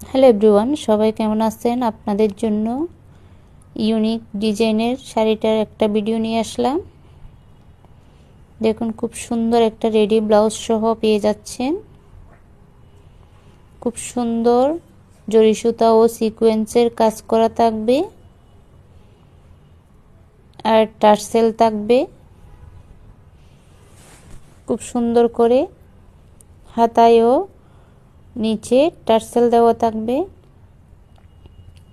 Hello everyone, সবাই কেমন আছেন? আপনাদের জন্য ইউনিক ডিজাইনের শাড়িটার একটা ভিডিও নিয়ে আসলাম। দেখুন, খুব সুন্দর একটা রেডি ব্লাউজ সহ পেয়ে যাচ্ছেন। খুব সুন্দর জরি সুতা ও সিকোয়েন্সের কাজ করা থাকবে, আর টার্সেল থাকবে। খুব সুন্দর করে হাতায় ও নিচে টার্সেল দেওয়া থাকবে।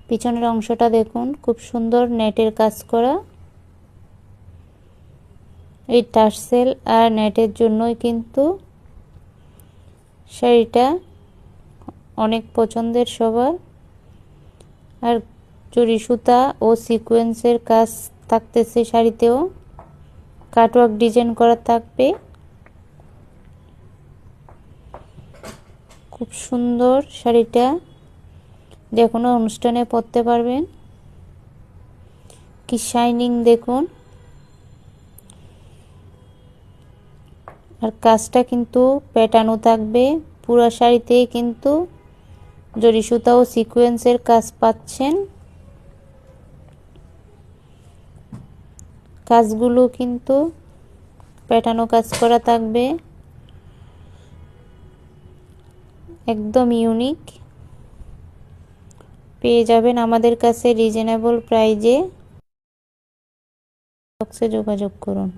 পিছনের অংশটা দেখুন, খুব সুন্দর নেটের কাজ করা। এই টার্সেল আর নেটের জন্যই কিন্তু শাড়িটা অনেক পছন্দের সবার। আর জরি সুতা ও সিকোয়েন্সের কাজ থাকতেছে শাড়িতেও, কাটওয়ার্ক ডিজাইন করা থাকবে। খুব সুন্দর শাড়িটা, যে কোনো অনুষ্ঠানে পরতে পারবেন। কি শাইনিং দেখুন, আর কাজটা কিন্তু পেটানো থাকবে পুরো শাড়িতে। কিন্তু জরি সুতা ও সিকোয়েন্সের কাজ পাচ্ছেন। কাজগুলো কিন্তু পেটানো কাজ করা থাকবে, একদম ইউনিক। পেয়ে যাবেন আমাদের কাছে রিজনেবল প্রাইজে। বক্সে যোগাযোগ করুন।